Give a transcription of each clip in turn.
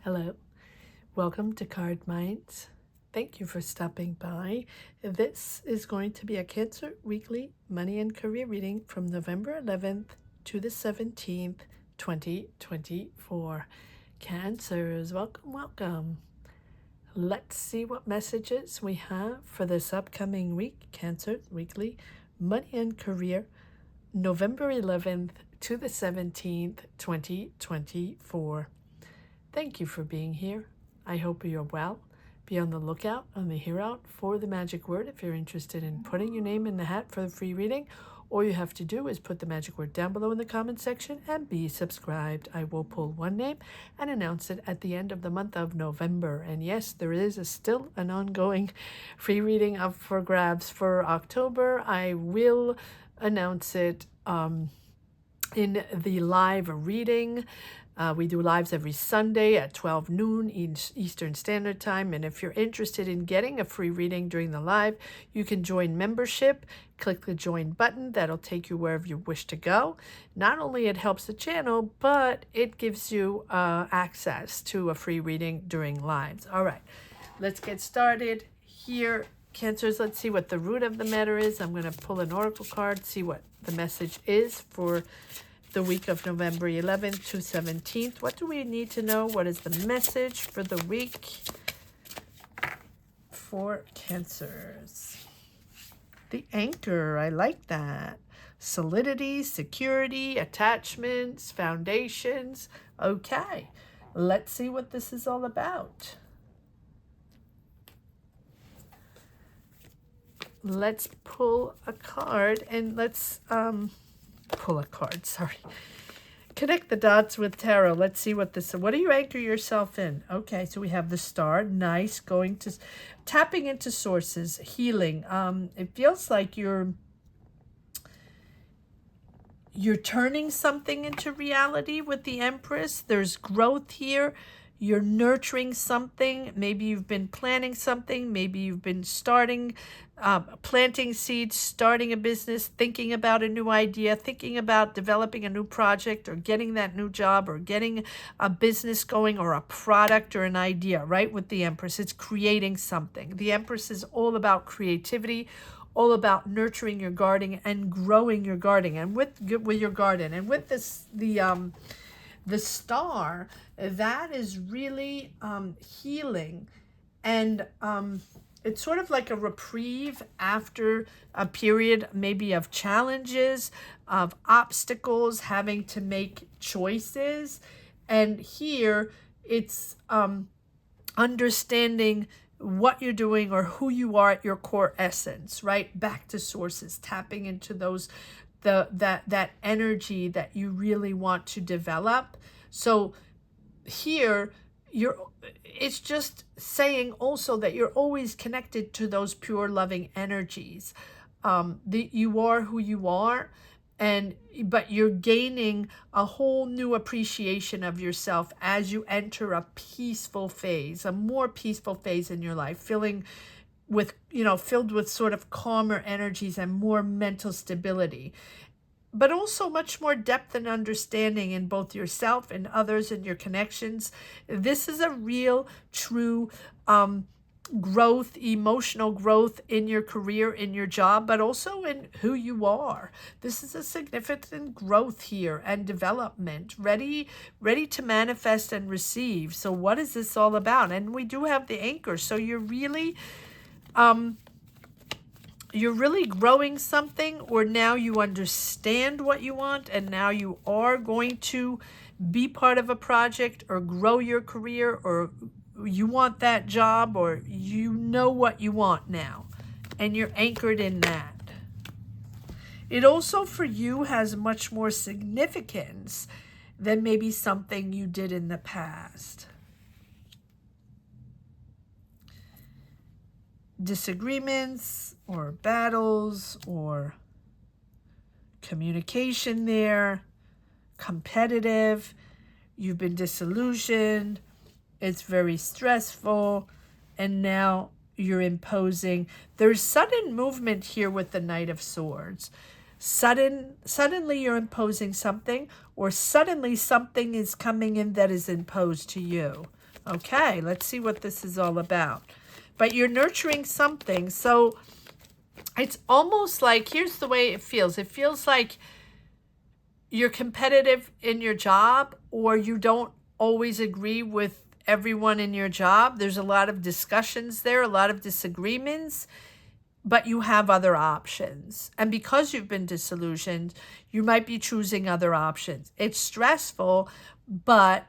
Hello, welcome to Cardminds. Thank you for stopping by. This is going to be a Cancer Weekly Money and Career reading from November 11th to the 17th, 2024. Cancers, welcome, welcome. Let's see what messages we have for this upcoming week. Cancer Weekly Money and Career, November 11th to the 17th, 2024. Thank you for being here. I hope you're well. Be on the lookout on the here out for the magic word if you're interested in putting your name in the hat for the free reading. All you have to do is put the magic word down below in the comment section and be subscribed. I will pull one name and announce it at the end of the month of November. And yes, there is still an ongoing free reading up for grabs for October. I will announce it in the live reading. We do lives every Sunday at 12 noon Eastern Standard Time. And if you're interested in getting a free reading during the live, you can join membership. Click the join button. That'll take you wherever you wish to go. Not only it helps the channel, but it gives you access to a free reading during lives. All right, let's get started here. Cancers, let's see what the root of the matter is. I'm going to pull an oracle card, see what the message is for the week of November 11th to 17th. What do we need to know? What is the message for the week for Cancers? The anchor, I like that. Solidity, security, attachments, foundations. Okay, let's see what this is all about. Let's pull a card and let's pull a card, sorry. Connect the dots with tarot. Let's see what this is. What do you anchor yourself in? Okay, so we have the star. Nice. Tapping into sources, healing. It feels like you're turning something into reality with the Empress. There's growth here. You're nurturing something. Maybe you've been planning something. Maybe you've been planting seeds, starting a business, thinking about a new idea, thinking about developing a new project or getting that new job or getting a business going or a product or an idea, right? With the Empress, it's creating something. The Empress is all about creativity, all about nurturing your garden and growing your garden and with your garden. And with this, the star, that is really healing, and it's sort of like a reprieve after a period maybe of challenges, of obstacles, having to make choices. And here it's understanding what you're doing or who you are at your core essence, right? Back to sources, tapping into those that energy that you really want to develop. So here it's just saying also that you're always connected to those pure loving energies. You are who you are, but you're gaining a whole new appreciation of yourself as you enter a peaceful phase, a more peaceful phase in your life, filled with sort of calmer energies and more mental stability, but also much more depth and understanding in both yourself and others and your connections. This is a real, true growth, emotional growth in your career, in your job, but also in who you are. This is a significant growth here and development, ready to manifest and receive. So what is this all about? And we do have the anchor. So you're really growing something, or now you understand what you want and now you are going to be part of a project or grow your career, or you want that job, or you know what you want now and you're anchored in that. It also for you has much more significance than maybe something you did in the past. Disagreements or battles or communication there, competitive, you've been disillusioned, it's very stressful, and now you're imposing. There's sudden movement here with the Knight of Swords. Suddenly you're imposing something, or suddenly something is coming in that is imposed to you. Okay, let's see what this is all about. But you're nurturing something. So it's almost like, here's the way it feels. It feels like you're competitive in your job, or you don't always agree with everyone in your job. There's a lot of discussions there, a lot of disagreements, but you have other options. And because you've been disillusioned, you might be choosing other options. It's stressful, but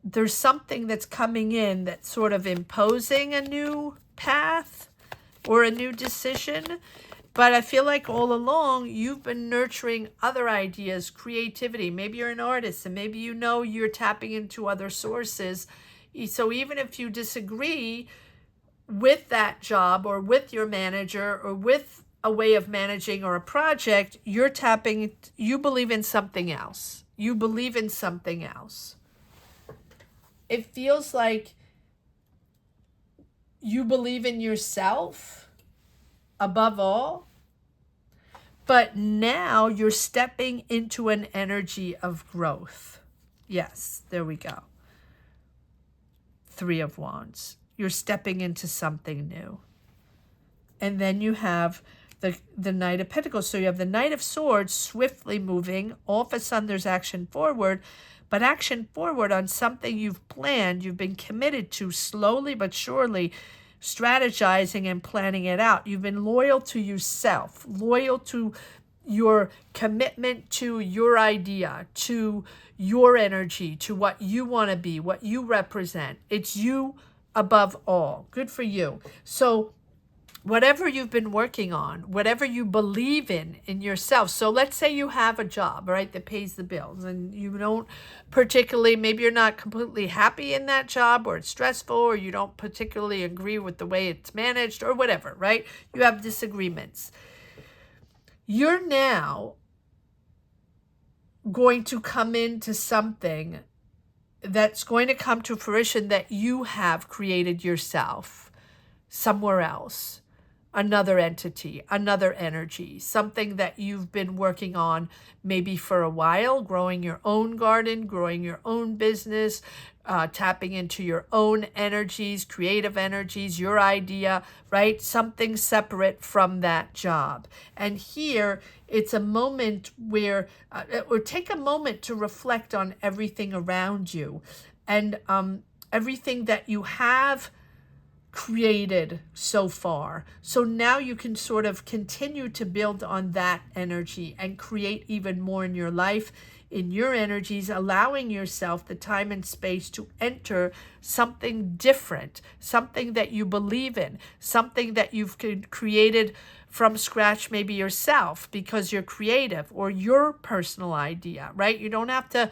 there's something that's coming in that's sort of imposing a new path or a new decision. But I feel like all along, you've been nurturing other ideas, creativity. Maybe you're an artist, and maybe you know you're tapping into other sources. So even if you disagree with that job or with your manager or with a way of managing or a project, you're tapping, you believe in something else. You believe in something else. It feels like you believe in yourself above all, but now you're stepping into an energy of growth. Yes, there we go. 3 of Wands. You're stepping into something new. And then you have the Knight of Pentacles. So you have the Knight of Swords swiftly moving. All of a sudden there's action forward, but action forward on something you've planned, you've been committed to, slowly but surely strategizing and planning it out. You've been loyal to yourself, loyal to your commitment to your idea, to your energy, to what you want to be, what you represent. It's you above all. Good for you. So whatever you've been working on, whatever you believe in yourself. So let's say you have a job, right, that pays the bills, and you don't particularly, maybe you're not completely happy in that job, or it's stressful, or you don't particularly agree with the way it's managed, or whatever, right? You have disagreements. You're now going to come into something that's going to come to fruition that you have created yourself somewhere else. Another entity, another energy, something that you've been working on maybe for a while, growing your own garden, growing your own business, tapping into your own energies, creative energies, your idea, right? Something separate from that job. And here, it's a moment where, or take a moment to reflect on everything around you and everything that you have created so far. So now you can sort of continue to build on that energy and create even more in your life, in your energies, allowing yourself the time and space to enter something different, something that you believe in, something that you've created from scratch, maybe yourself, because you're creative, or your personal idea, right? You don't have to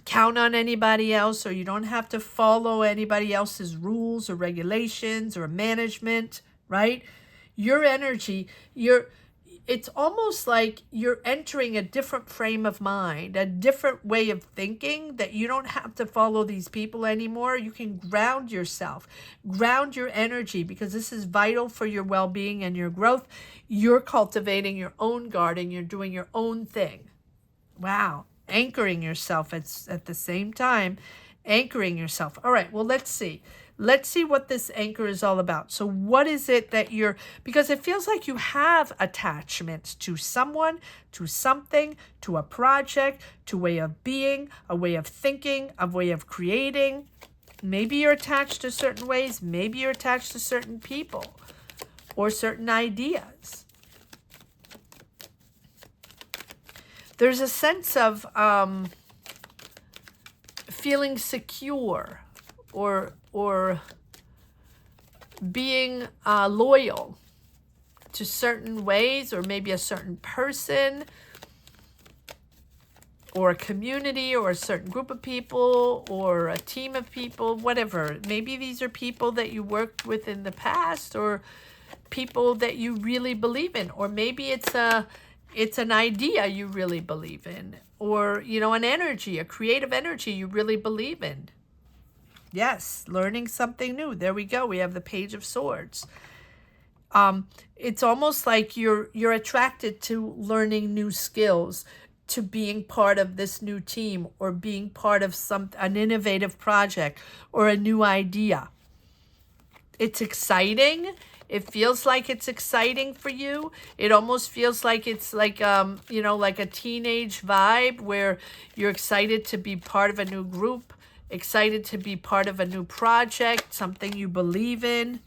count on anybody else, or you don't have to follow anybody else's rules or regulations or management, right? Your energy, it's almost like you're entering a different frame of mind, a different way of thinking, that you don't have to follow these people anymore. You can ground yourself, ground your energy, because this is vital for your well-being and your growth. You're cultivating your own garden. You're doing your own thing. Wow. Anchoring yourself at the same time, anchoring yourself. All right, well, let's see. Let's see what this anchor is all about. So what is it that you're, because it feels like you have attachments to someone, to something, to a project, to a way of being, a way of thinking, a way of creating. Maybe you're attached to certain ways. Maybe you're attached to certain people or certain ideas. There's a sense of feeling secure, or being loyal to certain ways, or maybe a certain person, or a community, or a certain group of people, or a team of people, whatever. Maybe these are people that you worked with in the past, or people that you really believe in, or maybe it's an idea you really believe in, or, you know, an energy, a creative energy you really believe in. Yes, learning something new. There we go. We have the Page of Swords. It's almost like you're attracted to learning new skills, to being part of this new team or being part of an innovative project or a new idea. It's exciting. It feels like it's exciting for you. It almost feels like it's like, you know, like a teenage vibe where you're excited to be part of a new group, excited to be part of a new project, something you believe in,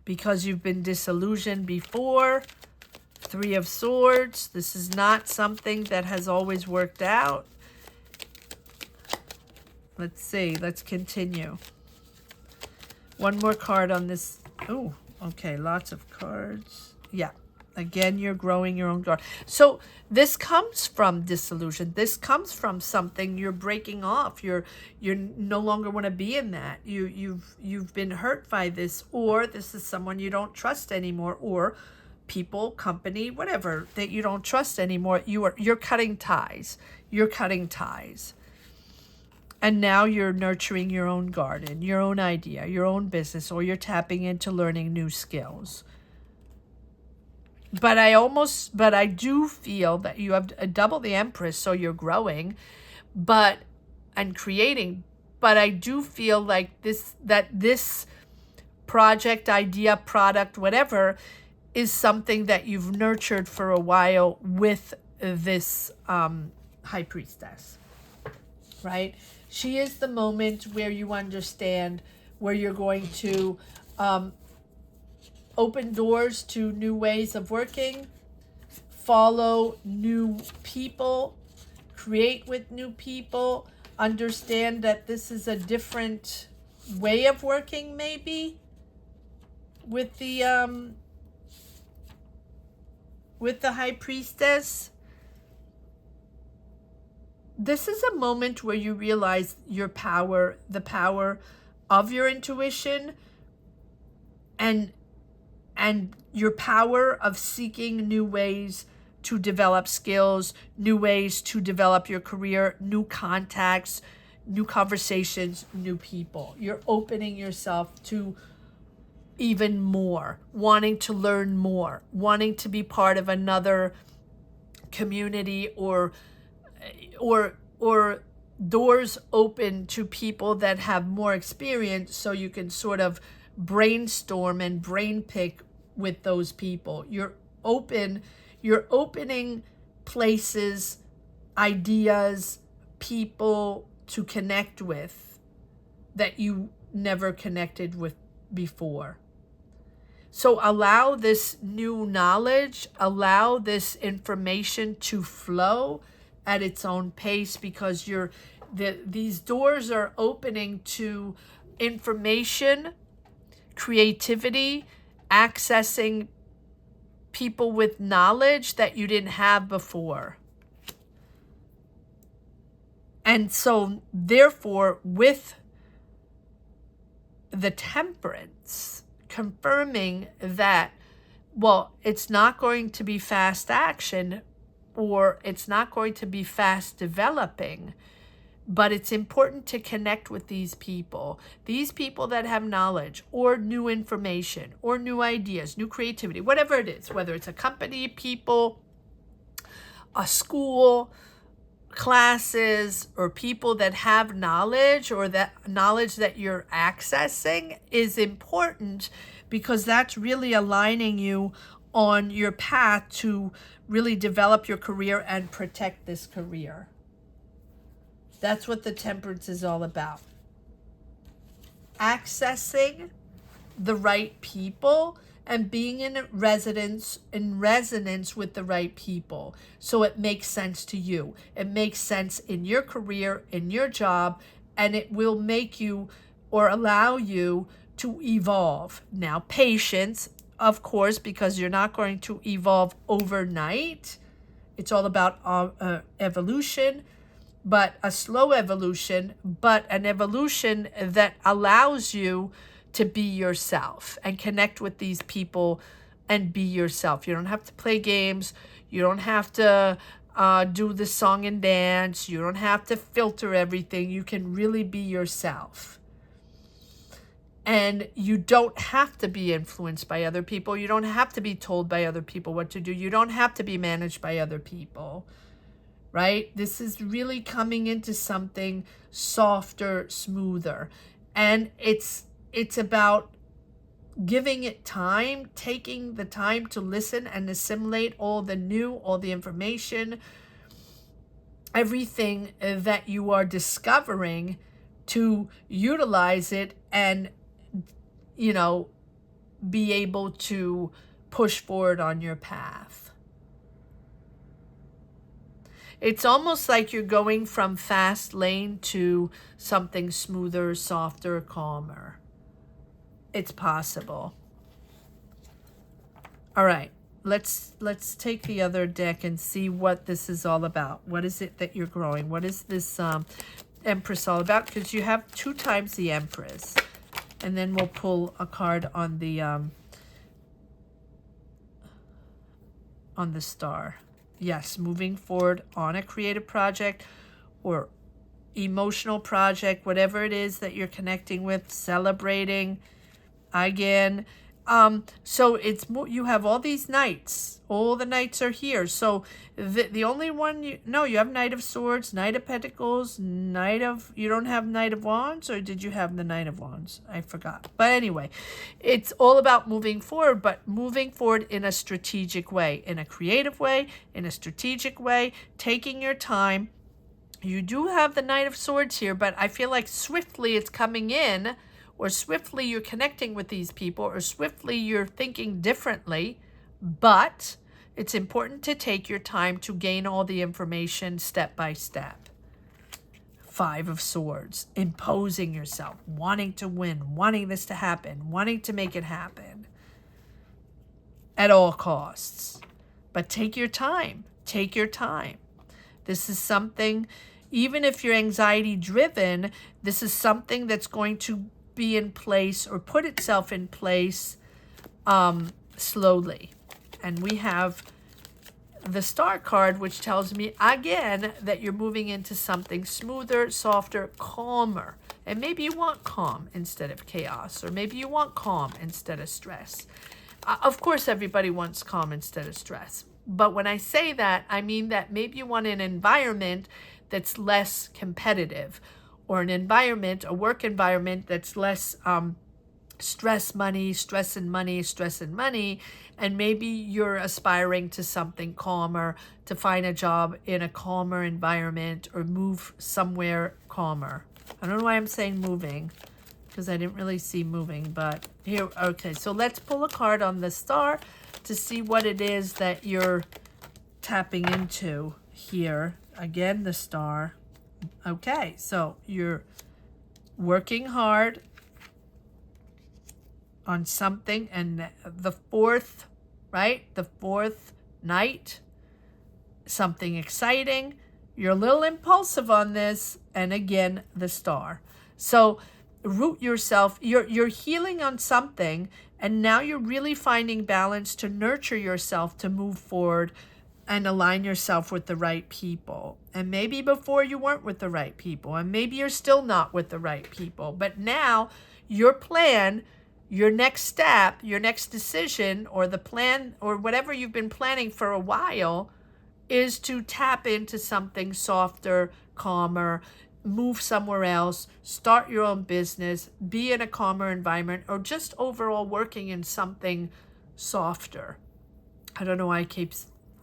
because you've been disillusioned before. Three of Swords. This is not something that has always worked out. Let's see. Let's continue. One more card on this. Oh, okay. Lots of cards. Yeah. Again, you're growing your own garden. So this comes from disillusion. This comes from something you're breaking off. You're no longer want to be in that. You've been hurt by this, or this is someone you don't trust anymore, or people, company, whatever that you don't trust anymore. You're cutting ties. You're cutting ties. And now you're nurturing your own garden, your own idea, your own business, or you're tapping into learning new skills. But I do feel that you have double the Empress, so you're growing, and creating. But I do feel like this project, idea, product, whatever, is something that you've nurtured for a while with this High Priestess, right? She is the moment where you understand where you're going to open doors to new ways of working, follow new people, create with new people, understand that this is a different way of working, maybe with the High Priestess. This is a moment where you realize your power, the power of your intuition, and your power of seeking new ways to develop skills, new ways to develop your career, new contacts, new conversations, new people. You're opening yourself to even more, wanting to learn more, wanting to be part of another community, or doors open to people that have more experience, so you can sort of brainstorm and brain pick with those people. You're opening places, ideas, people to connect with that you never connected with before. So allow this new knowledge, allow this information to flow at its own pace, because these doors are opening to information, creativity, accessing people with knowledge that you didn't have before. And so therefore, with the Temperance, confirming that, well, it's not going to be fast action, or it's not going to be fast developing, but it's important to connect with these people that have knowledge or new information or new ideas, new creativity, whatever it is, whether it's a company, people, a school, classes, or people that have knowledge, or that knowledge that you're accessing is important, because that's really aligning you on your path to really develop your career and protect this career. That's what the Temperance is all about. Accessing the right people and being in resonance with the right people, so it makes sense to you. It makes sense in your career, in your job, and it will make you, or allow you, to evolve. Now, patience, of course, because you're not going to evolve overnight. It's all about evolution, but a slow evolution, but an evolution that allows you to be yourself and connect with these people and be yourself. You don't have to play games. You don't have to do the song and dance. You don't have to filter everything. You can really be yourself. And you don't have to be influenced by other people. You don't have to be told by other people what to do. You don't have to be managed by other people, right? This is really coming into something softer, smoother. And it's about giving it time, taking the time to listen and assimilate all the information, everything that you are discovering, to utilize it and, you know, be able to push forward on your path. It's almost like you're going from fast lane to something smoother, softer, calmer. It's possible. All right, let's take the other deck and see what this is all about. What is it that you're growing? What is this Empress all about? Because you have 2 times the Empress. And then we'll pull a card on the Star. Yes, moving forward on a creative project or emotional project, whatever it is that you're connecting with, celebrating again. So it's you have all these knights. All the knights are here. So the only one you have Knight of Swords, Knight of Pentacles, you don't have Knight of Wands, or did you have the Knight of Wands? I forgot. But anyway, it's all about moving forward, but moving forward in a strategic way, in a creative way, in a strategic way, taking your time. You do have the Knight of Swords here, but I feel like swiftly it's coming in, or swiftly you're connecting with these people, or swiftly you're thinking differently. But it's important to take your time to gain all the information step by step. 5 of Swords, imposing yourself, wanting to win, wanting this to happen, wanting to make it happen at all costs. But take your time. Take your time. This is something, even if you're anxiety driven, this is something that's going to be in place or put itself in place slowly. And we have the Star card, which tells me again that you're moving into something smoother, softer, calmer. And maybe you want calm instead of chaos, or maybe you want calm instead of stress. Of course, everybody wants calm instead of stress. But when I say that, I mean that maybe you want an environment that's less competitive, or an environment, a work environment that's less stress and money, and maybe you're aspiring to something calmer, to find a job in a calmer environment, or move somewhere calmer. I don't know why I'm saying moving, because I didn't really see moving, but here, okay, so let's pull a card on the Star to see what it is that you're tapping into here. Again, the Star. Okay, so you're working hard on something, and the 4th, right? The 4th Knight, something exciting. You're a little impulsive on this, and again, the Star. So root yourself. You're healing on something, and now you're really finding balance to nurture yourself to move forward and align yourself with the right people. And maybe before you weren't with the right people, and maybe you're still not with the right people. But now your plan, your next step, your next decision, or the plan, or whatever you've been planning for a while, is to tap into something softer, calmer, move somewhere else, start your own business, be in a calmer environment, or just overall working in something softer. I don't know why I keep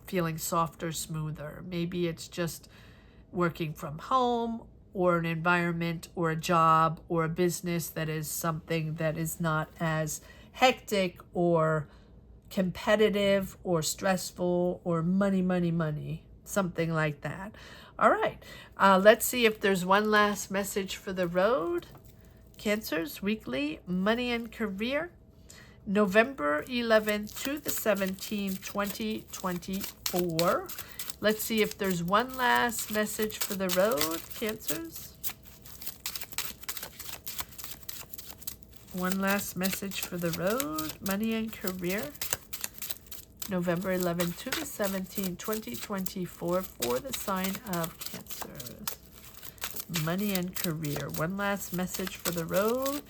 feeling softer, smoother. Maybe it's just working from home, or an environment, or a job, or a business that is something that is not as hectic or competitive or stressful or money, something like that. All right, let's see if there's one last message for the road. Cancers, weekly, money and career, November 11th to the 17th, 2024. Let's see if there's one last message for the road, Cancers. One last message for the road, money and career, November 11th to the 17th, 2024, for the sign of Cancer. Money and career. One last message for the road.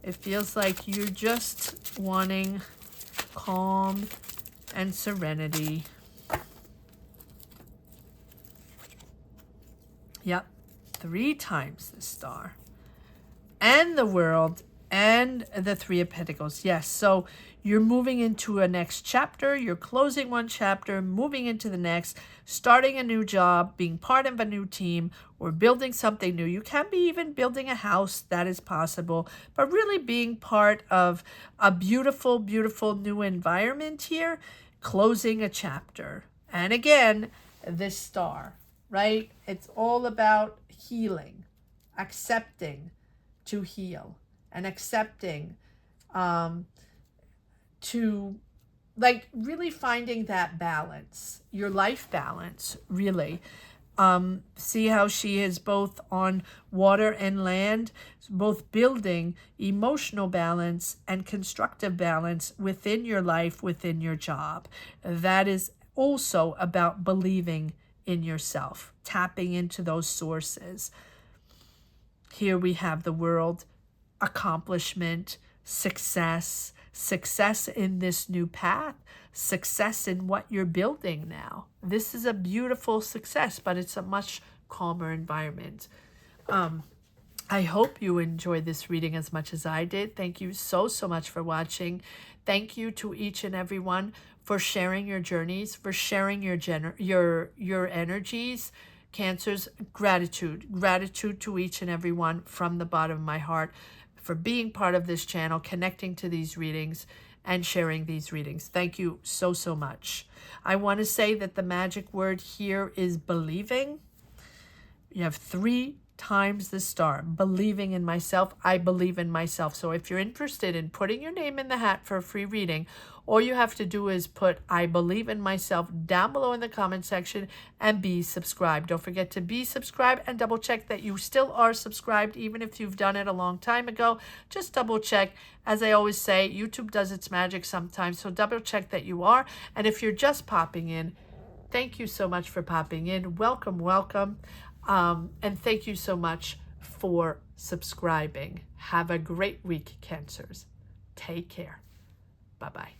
It feels like you're just wanting calm and serenity. Yep, 3 times the Star. And the World and the Three of Pentacles. Yes, so you're moving into a next chapter. You're closing one chapter, moving into the next, starting a new job, being part of a new team, or building something new. You can be even building a house. That is possible. But really being part of a beautiful, beautiful new environment here, closing a chapter. And again, this Star, right? It's all about healing, accepting to heal, and accepting to like really finding that balance, your life balance, really. See how she is both on water and land, both building emotional balance and constructive balance within your life, within your job. That is also about believing in yourself, tapping into those sources. Here we have the World, accomplishment, success, success in this new path, success in what you're building now. This is a beautiful success, but it's a much calmer environment. I hope you enjoyed this reading as much as I did. Thank you so much for watching. Thank you to each and every one for sharing your journeys, for sharing your energies. Cancers, gratitude to each and every one from the bottom of my heart for being part of this channel, connecting to these readings and sharing these readings. Thank you so much. I want to say that the magic word here is believing. You have 3 times the Star. Believing in myself. I believe in myself. So if you're interested in putting your name in the hat for a free reading, all you have to do is put I believe in myself down below in the comment section and be subscribed. Don't forget to be subscribed and double check that you still are subscribed, even if you've done it a long time ago. Just double check. As I always say, YouTube does its magic sometimes, so double check that you are. And if you're just popping in, thank you so much for popping in. Welcome. And thank you so much for subscribing. Have a great week, Cancers. Take care. Bye-bye.